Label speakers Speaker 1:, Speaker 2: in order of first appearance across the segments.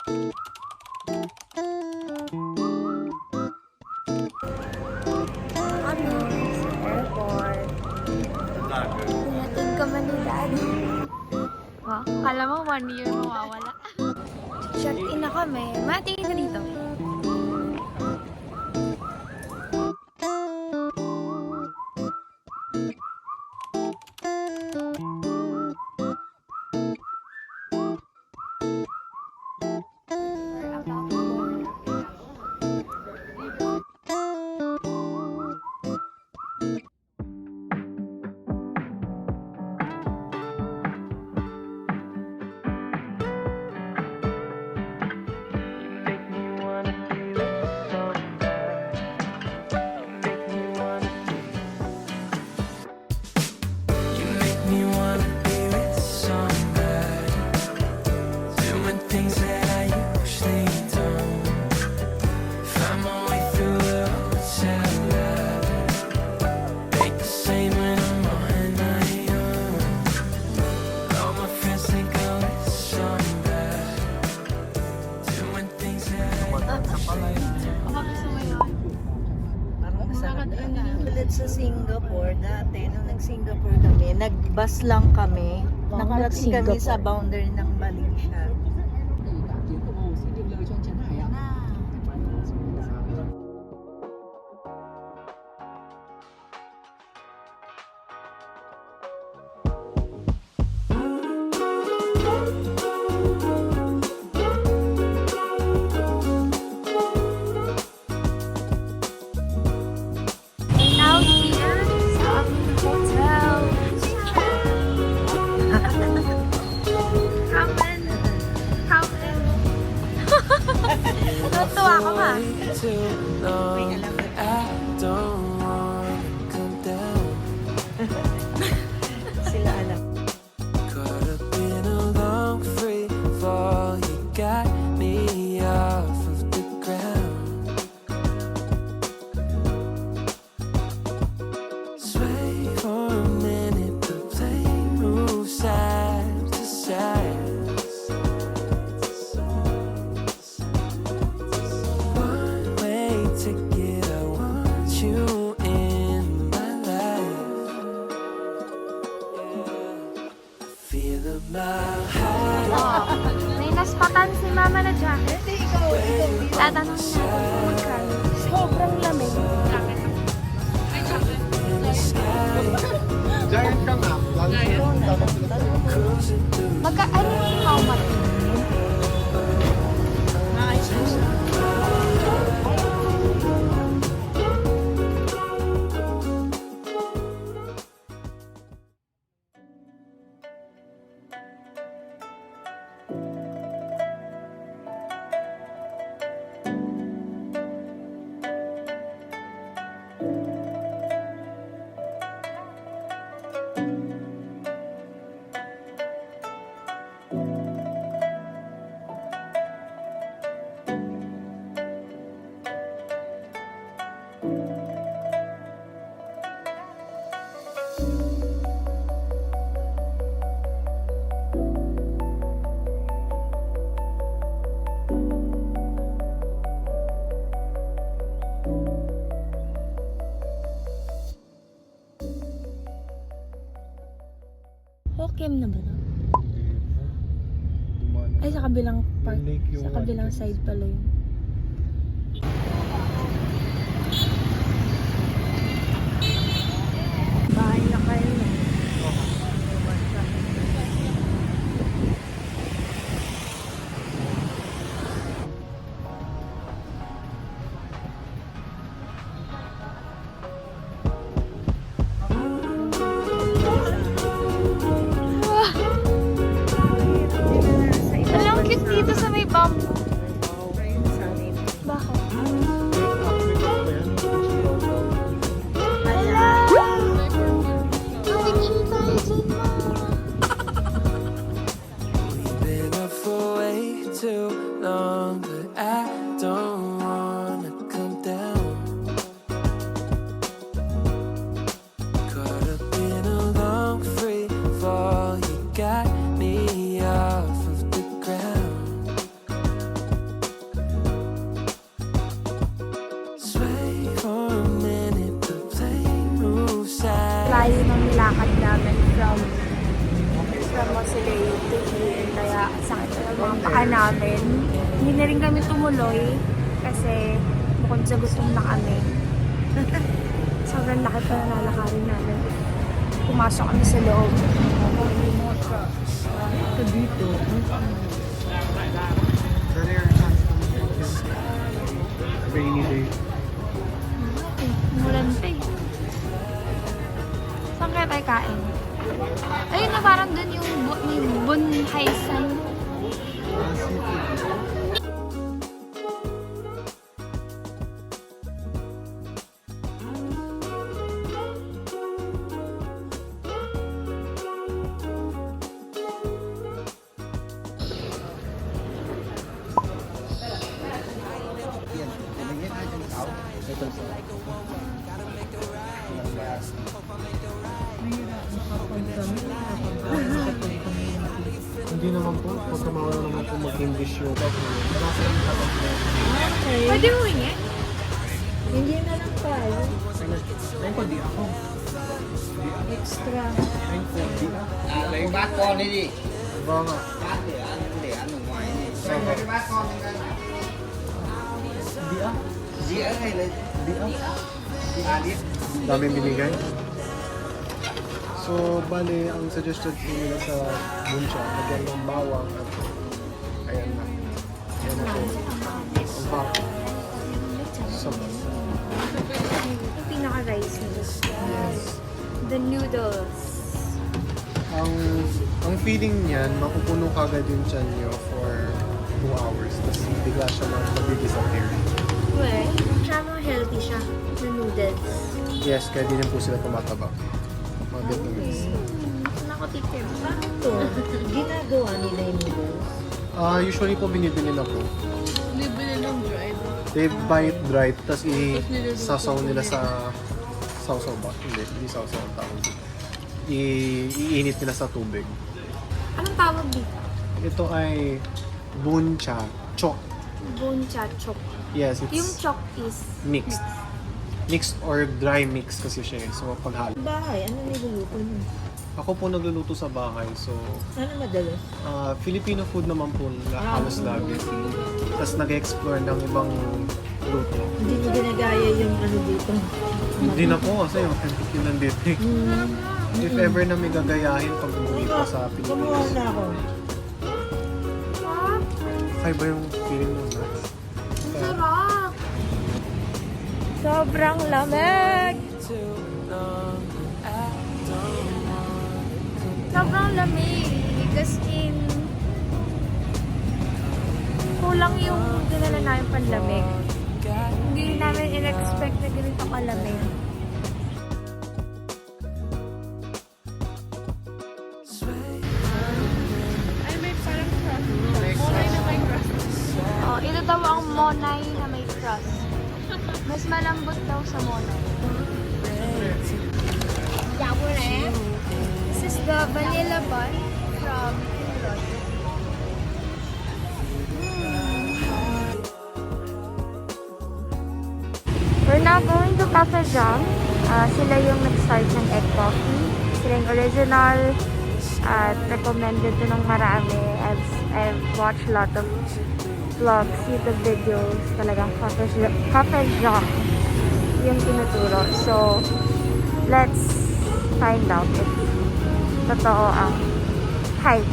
Speaker 1: Kami sa airport. Pinatid kami ni Daddy.
Speaker 2: Wow, kala mo 1 year mawawala.
Speaker 1: Check-in na kami. Matingin ka dito.
Speaker 3: Ulit sa Singapore, dati nung nag-Singapore kami, nag-bus lang kami. Nakarating kami sa boundary ng Malaysia.
Speaker 1: Now here sa aming hotel. Ramen. Ramen. Natuwa ka ba?
Speaker 3: May alam sila alam.
Speaker 1: May naspatan si Mama na jacket. Tatanong natin kung magkano. Sobrang lamig.
Speaker 4: Giant ka nga.
Speaker 1: Ano yung how much? Hokkien na ba na? Ay, sa kabilang part. Sa kabilang side pala yun. Bahay na kayo na. Alam, cute dito sa may bamboo. Bakit? Wala! Picture tayo dyan, Ma.
Speaker 5: Been up for way too long, but I don't wanna come down. Caught up in a long free fall, you got me off of the ground.
Speaker 1: namin. Hindi na rin kami tumuloy kasi bukod sa gutom na kami. Sobrang laki pa na lalakarin namin. Pumasok kami sa loob.
Speaker 3: Ito dito.
Speaker 4: Rainy day.
Speaker 1: Mulan pa eh. Saan kaya tayo kain? Ayun na parang dun yung may Bunhaisan.
Speaker 4: Hindi naman po. Pagka mawala naman po mag-English yung
Speaker 1: Pwede mo hingi?
Speaker 3: Hindi na lang tayo.
Speaker 4: Ayun po, di ako.
Speaker 3: Extra.
Speaker 4: Ayun po, di ako.
Speaker 6: Lấy bát con đi đi.
Speaker 4: Vâng ạ.
Speaker 6: Bát để ăn ở ngoài đi. Lấy cái bát con đi ăn.
Speaker 4: Di ako.
Speaker 6: Dĩa hay lấy
Speaker 4: Di ako.
Speaker 6: đĩa.
Speaker 4: Daming binigay. So, bali, ang suggested po nila sa buncha, lagyan ng bawang at ayan na. Ayan na po. Ang bawang. Sabay.
Speaker 1: Yung pinaka-rice noodles. The noodles.
Speaker 4: Ang feeling niyan, mapupuno kagad yung tiyan nyo for 2 hours. Tapos bigla siya mag-disappear.
Speaker 1: Well, tsaka healthy siya. The noodles.
Speaker 4: Yes, kaya di na po sila tumataba. Mga Vietnamese.
Speaker 1: Nakatikim.
Speaker 3: Ito, ginagawa nila yung noodles.
Speaker 4: Usually po binibili na po.
Speaker 2: Bibili ng dried.
Speaker 4: They buy it dried, tapos isasaw nila sa sausaw ba? Hindi sausaw ang tawag dito. Iinit nila sa tubig.
Speaker 1: Anong tawag dito?
Speaker 4: Ito ay buncha chok.
Speaker 1: Buncha chok.
Speaker 4: Yes, it's
Speaker 1: Yung chok is
Speaker 4: mixed. Mixed or dry mix kasi siya eh. So paghalo.
Speaker 3: Bahay, ano niluluto mo?
Speaker 4: Ako po nagluluto sa bahay. So
Speaker 3: Ano madalas?
Speaker 4: Filipino food naman po halos lagi. Tapos nag-explore ng ibang luto.
Speaker 3: Hindi mo ginagaya yung ano dito.
Speaker 4: Hindi na po kasi authentic yun nandito eh. If ever na may gagayahin pag umuwi pa sa
Speaker 3: Kumuha
Speaker 4: Pilipinas.
Speaker 3: na ako.
Speaker 4: Kaya ba yung feeling mo na?
Speaker 1: sarap. Sobrang lamig. Sobrang lamig. Because kulang yung dinala namin panlamig. Hindi namin in-expect na ganito kalamig.
Speaker 2: Ay, may parang crust. Monay na may crust.
Speaker 1: Oh, ito daw ang monay na may crust. Mas malambot daw sa monay. This is the vanilla bun from Indoor. We're now going to Cafe Jam. Sila yung nag-start ng egg coffee. Sila yung original at recommended to ng marami. I've watched a lot of vlogs, YouTube videos. Talagang Cafe Jam yung tinuturo. So, let's find out if totoo ang hype.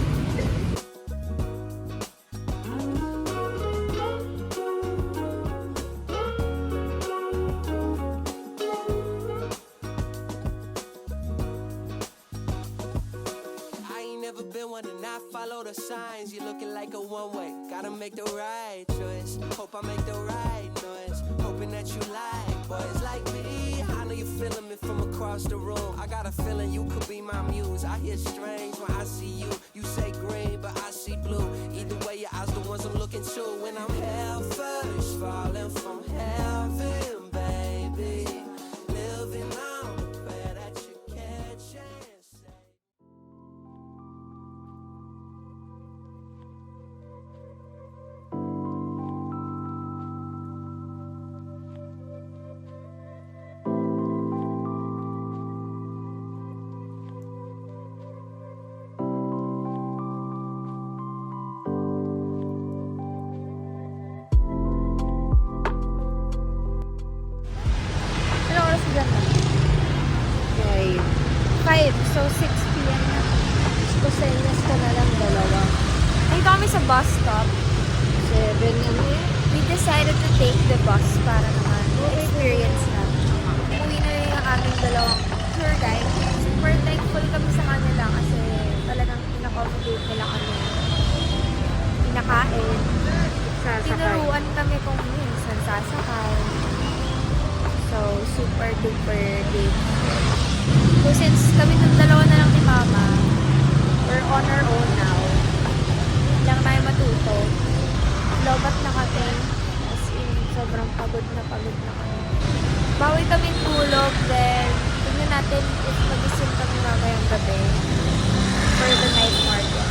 Speaker 5: Never been one to not follow the signs. You're looking like a one-way. Gotta make the right choice. Hope I make the right noise. Hoping that you like boys like me. I know you're feeling me from across the room. I got a feeling you could be my muse. I hear strange when I see you. You say green, but I see blue. Either way, your eyes the ones I'm looking to. When I'm hell first, falling from heaven, baby. Living on the prayer that you catch and say.
Speaker 1: So, 6 p.m. na. So, senyas ka na lang, dalawa. Dito kami sa bus stop.
Speaker 3: 7 ano eh.
Speaker 1: We decided to take the bus para naman experience na. Uwi na yung aming dalawang tour guide. Super thankful kami sa kanila kasi talagang in-accommodate nila kami. Pinakain. Tinuruan kami kung minsan sasakay. So, super duper game. So, since kami ng dalawa na lang ni Mama, we're on our own now. Hindi lang tayo matuto. Lobat na kami. As in, sobrang pagod na kami. Bawi kami tulog, then tingnan natin if mag-isim kami mamayang gabi for the night market.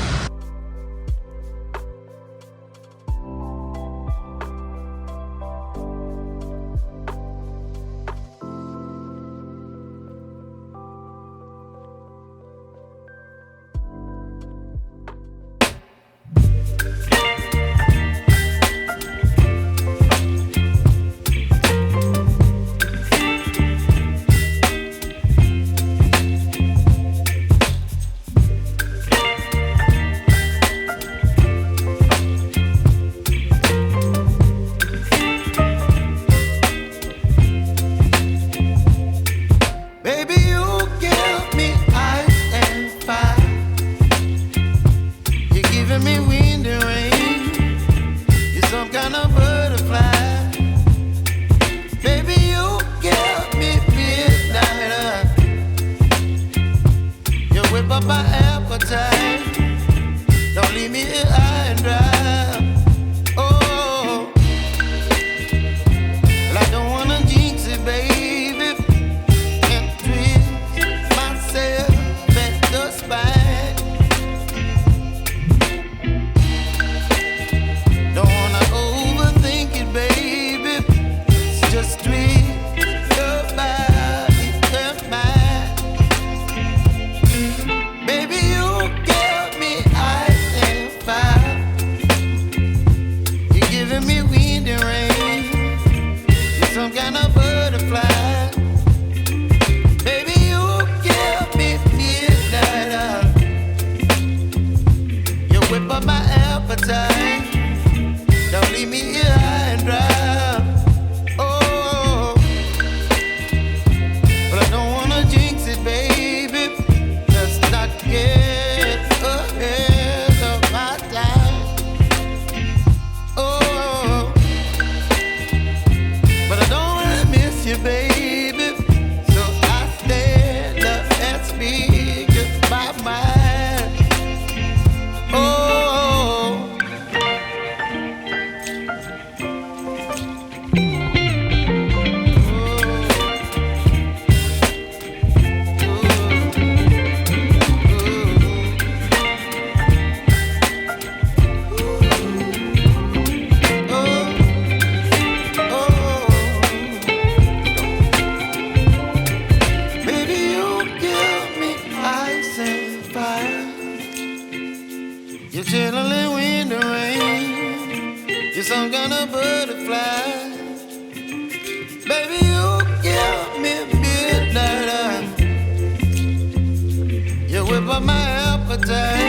Speaker 5: Baby, you give me ice and fire. You're giving me wind and rain. You're some kind of butterfly. Baby, you give me midnight. You whip up my appetite. Don't leave me here high and dry. Oh, well, I don't wanna jinx it, baby. Don't leave me here high and dry. Oh, but I don't wanna jinx it, baby. Let's not get ahead of my time. Oh, but I don't wanna miss you, baby. So I stand up and speak just my mind. Oh. You're chilling in the rain. You're some kind of butterfly. Baby, you give me midnight. You whip up my appetite.